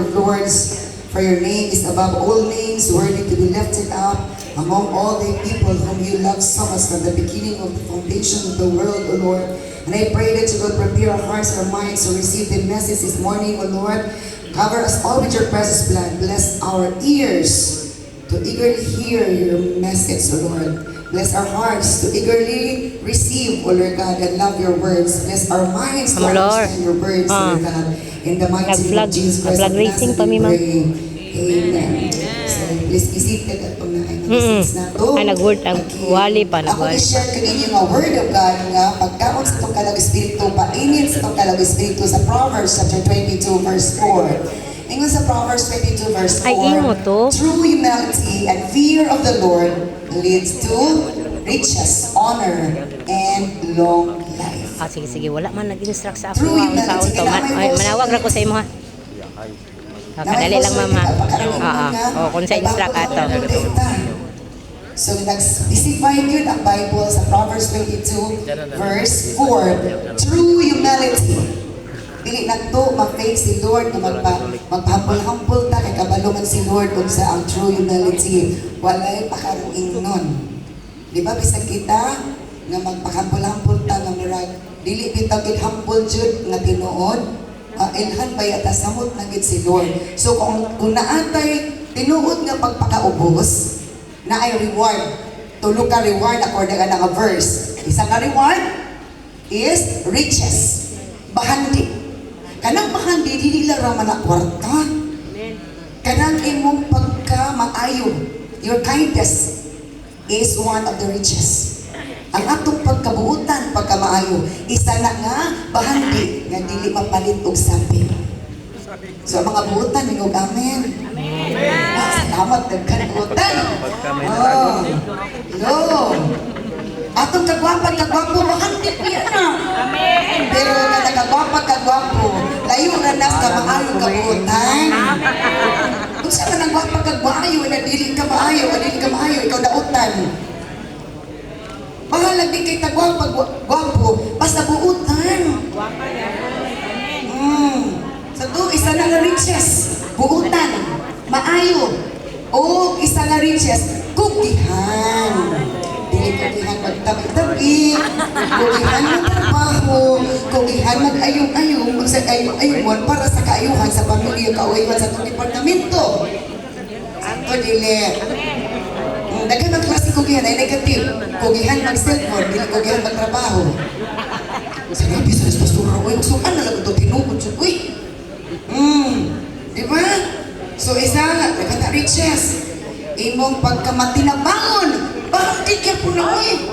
of Lords. For your name is above all names, worthy to be lifted up among all the people whom you love so much from the beginning of the foundation of the world, O Lord. And I pray that you will prepare our hearts, our minds to receive the message this morning, O Lord. Cover us all with your precious blood. Bless our ears to eagerly hear your message, O Lord. Bless our hearts to eagerly receive, O Lord God, and love your words. Bless our minds to understand your words, O Lord God. In the mighty name of Jesus Christ of Nazareth, we pray. Amen. So, please be seated at itong message na to. Ay, nag-word, wali pa, Ako nag-wali. i-share ko ninyo nga word of God nga pagkaon sa itong Kalog Espiritu, painit sa itong Kalog Espiritu sa Proverbs chapter 22 verse 4. Ingon sa Proverbs 22 verse 4, Ay, imo to. true humility and fear of the Lord leads to riches, honor, and long life. Sige, wala man nag-instruct sa ako. True Ang saon humility. to. Manawag na ko sa imo ha. Kadali lang ma'am ha. Kung sa instruct ato. So, nag-specify yun ang Bible sa Proverbs 22 verse 4. True humility. Dili na to ma-face si Lord na magpahambol-hambol ta kay kabalungan si Lord kung sa ang true humility. Walay pakaruing nun. Di ba bisag kita nga magpahambol-hambol ta nga murag dili bitaw gid humble jud nga tinuod. Ilhan ba yata samot na gid si Lord. So kung naatay tinuod nga pagpakaubos na ay reward. Tulo ka reward according ka nga verse. Isa ka reward is riches. Bahandi. Kanang bahandi dili lang ra man na kwarta. Kanang imong pagka-maayo. Your kindness is one of the riches. Ang atong pagkabuutan, pagkamaayo, isa na nga bahandi nga dili mapalit og sapi. So ang mga buutan, minog amen. Salamat nagkabuutan. Atong kagwapo, bahandi po yan na. Pero na nagagwapo, layo na nas ka maayo kabuutan. Kung saan ka nagwapa na dili ka maayo, ikaw nautan. Bahalag di kay tagwapo, basta buutan. Sa to, isa na nga riches, buutan, maayo. O isa nga riches, kugihan. Dili kugihan magtabi-tabi, kugihan magtrabaho, kugihan mag-ayong-ayong, mag-ayong-ayong para sa kaayuhan sa pamilya, kauwiwan sa itong departamento. Santo dili. Dagan ang klase kugihan ay negative. Kugihan mag-cellphone, dili kugihan mag-trabaho. Sabi sa pastora, uy, sukan na lang ito, tinukod siya, uy. Diba? So isa, nagkata riches. Imong pagkamatinabangon, bakit kaya po na, uy?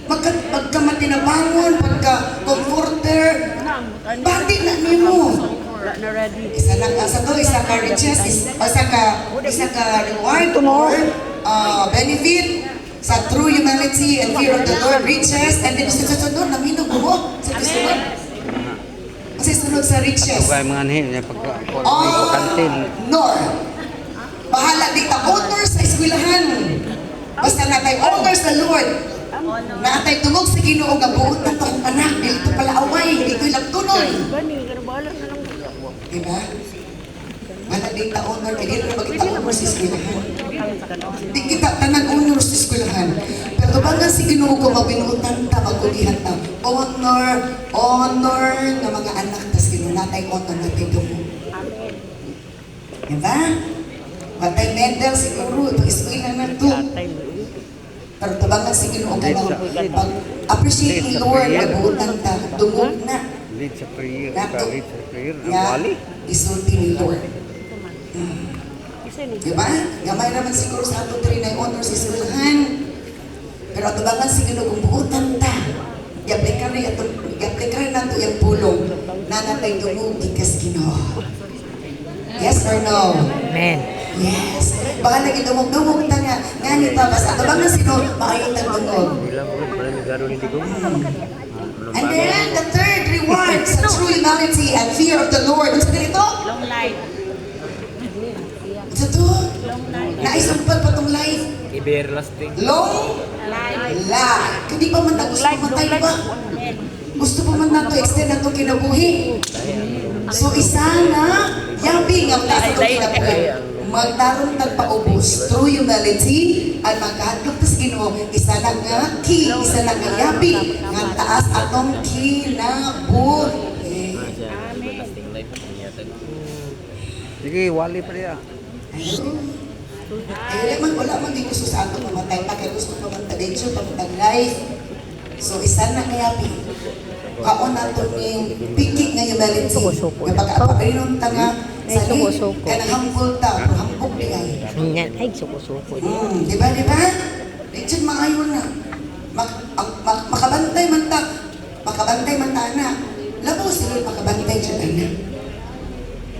Pagkamatinabangon, pagka-comforter, bakit na niyo mo? Isa lang, isa ka riches, isa ka reward or benefit sa true humility and fear of the Lord, riches, and then sa sunod, naminog mo sa sunod. Kasi sunod sa riches. Honor. Bahala di ta honor sa eskwelahan. Basta natay honor sa Lord. Natay tungog sa Ginoo nga buot na tong anak, dito pala away, dito ilang tunoy. Diba? Wala din ta honor, kaya dito ba kita honor sa eskwelahan? Di kita tanang honor sa eskwelahan. Pero baga si Ginoo ko mabinutan ta, magkugihan ta. Honor ng mga anak, tas Ginoo natay honor natin dumo. Diba? Matay medal siguro, ito eskwelahan na to. Pero tabangan si Ginoo ka lang, pag-appreciate ni Lord, magbuutan ta, dungog na. Lead sa prayer, isulti ni Lord. Diba? Gamay naman siguro sa ato rin ay honor sa eskwelahan. Pero tabangan si Ginoo kung buutan ta. I-apply na ito yung pulong na natay dungog ikas Ginoo. Yes or no? Amen. Yes. Baka lagi dumog-dumog ta nga. Nga nito, basta tabangan sino, makayong tagdungog. And then, the third reward sa true humility and fear of the Lord. Ano sa ganito? Long life. Ito to? Naisumpad pa itong life. Everlasting. Long life. Hindi pa man na gusto mamatay pa. Gusto pa man na to extend na itong kinabuhi. So, isa na, yabing nga taas ang kinabuhi. Magtarong tagpaubos through humility at magkahadlok tas Ginoo isa na nga key, isa na nga yapi nga taas atong kinabuhi. Everlasting life. Sige, wali pa niya. Man wala man di gusto sa ato mamatay pa kay gusto pa man tadensyo pagtag life. So isa na nga yapi. Kaon nato ning pikik nga humility. Nga pagkapainom ta nga sa suko-suko. kaya humble ta, hambog di ay. Yan, ay, suko-suko. Di ba, di ba? Richard, maayon na. Makabantay man ta. Makabantay man ta na. Labo sila makabantay dyan na.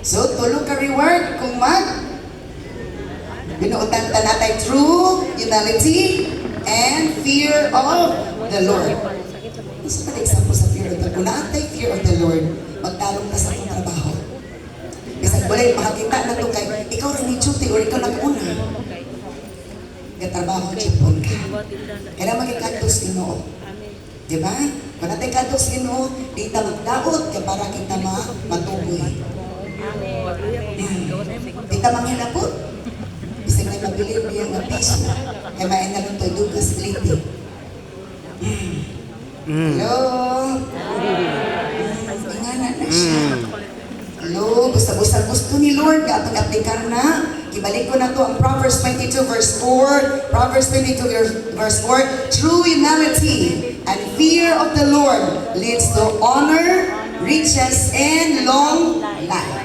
So, tulog ka reward kung binuutan ta natin true humility and fear of the Lord. Isa pa example sa fear of the Lord. Kung naantay fear of the Lord, magtarong ta sa itong trabaho. Bisag balay, makakita na ito kay ikaw rin ni duty or ikaw nag-una. Katrabaho, chipon ka. Kaya magikantos Ginoo. Diba? Kung natin kantos Ginoo, di ta magdaot kaya para kita matuboy. Di ta manghilapot. Bisag na mabilib niya nga piso. Kaya main na lang ito, dugas liti. Hello? Ingana na siya. Hello, gusto ni Lord nga itong aplikan na. Ibalik ko na to ang Proverbs 22 verse 4. Proverbs 22 verse 4. True humility and fear of the Lord leads to honor, riches, and long life.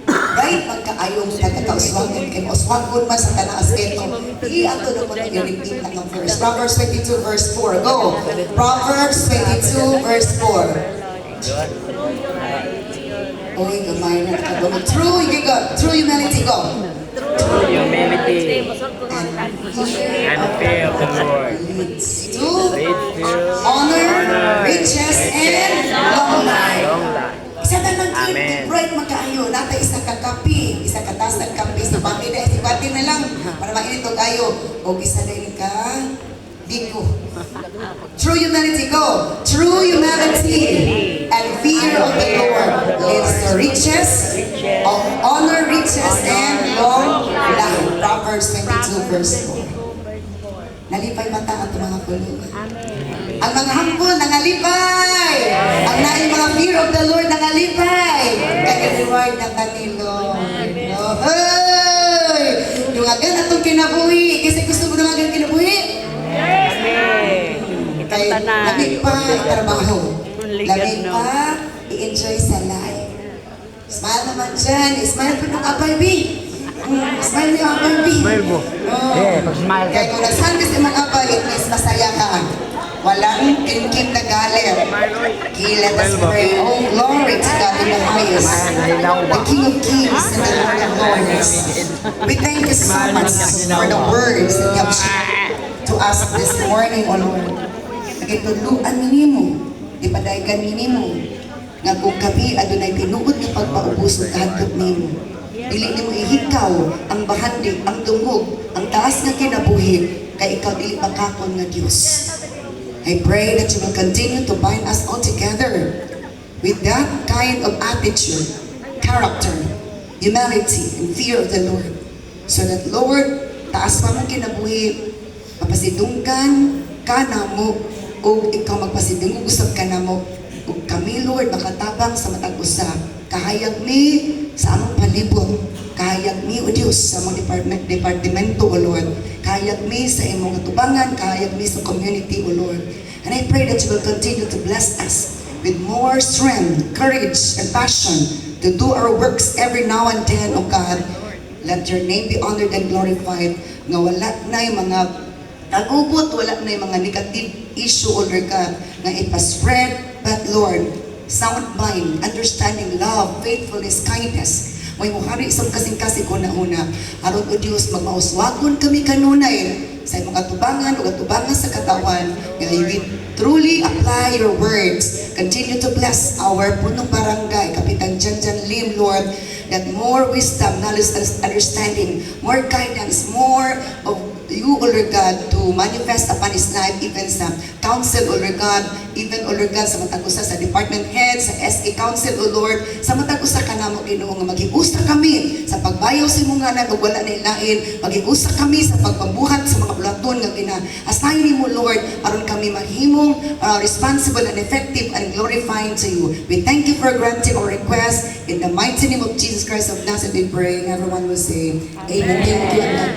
Right? Magkaayong nagkakauswagan kay uswagon man sa tanang aspeto. Ato na po nag-repeat na ng verse. Proverbs 22 verse 4. Go! Proverbs 22 verse 4. Oy, gamay na ka. True humility, go. True humility and fear of the Lord Leads to leads to honor, riches, and long life. long life. Isa na lang Amen. bright magkaayo. Nata isa ka kapi, isa ka taas ng kapi. Sa pamilya, isipati na lang para mainit o kayo. O isa na yun ka, biko. True humility, go. True humility and fear of the Lord leads to riches, of honor, riches, and long life. Proverbs 22 verse 4. Nalipay mata ato mga kulungan. Ang mga humble nangalipay. Ang naay mga fear of the Lord nangalipay. Kaya reward na kanilo. Hey! Dungagan atong kinabuhi. Kasi gusto mo dungagan kinabuhi? Kay lamig pa trabaho. Lamig pa i-enjoy sa life. Smile naman dyan. Smile po ng abay, B. Smile niyo abay, B. Smile mo. Pag-smile ka. Kaya kung nagsahan kasi mga abay, at least masaya ka. Walang kinkim na galit. Let us pray. Oh, glory to God in the highest. The King of Kings and the Lord of Lords. We thank you so much for the words that you have shared to us this morning, O Lord. Nagituluan minimo, ipadaygan minimo, nga kung kami adunay tinuod nga pagpaubos ng kahadlok nimo. Dili nimo ihikaw ang bahandi, ang dungog, ang taas nga kinabuhi, kay ikaw dili makakon nga Dios. I pray that you will continue to bind us all together with that kind of attitude, character, humility, and fear of the Lord. So that, Lord, taas pa mong kinabuhi, mapasidunggan ka na mo, o ikaw magpasidungog usap ka na mo, o kami, Lord, makatabang sa matag usap. Kahayag mi sa among palibot. Kahayag mi, O Diyos, sa among departamento, O Lord. Kahayag mi sa imong atubangan. Kahayag mi sa community, O Lord. And I pray that you will continue to bless us with more strength, courage, and passion to do our works every now and then, O God. Let your name be honored and glorified. Nga wala na yung mga tagubot, wala na yung mga negative issue, O Lord God, na ipaspread. But Lord, sound mind, understanding, love, faithfulness, kindness. May muhari isang kasing-kasing ko na una. Aron o Diyos, magmauswagon kami kanunay sa imong katubangan o katubangan sa katawan. Nga we truly apply your words. Continue to bless our punong barangay, Kapitan Jan Lim, Lord, that more wisdom, knowledge, understanding, more guidance, more of you, O Lord God, to manifest upon his life, even sa council, O Lord God, even, O Lord God, sa matag usa sa department head, sa SA council, O Lord, sa matag usa ka namo, Ginoo, nga maghiusa kami sa pagbayaw sa imong ngalan ug wala na ilain, maghiusa kami sa pagpabuhat sa mga bulaton nga gina-assign nimo, Lord, aron kami mahimong responsible and effective and glorifying to you. We thank you for granting our request. In the mighty name of Jesus Christ of Nazareth, we pray. And everyone will say, Amen. Thank you and God bless.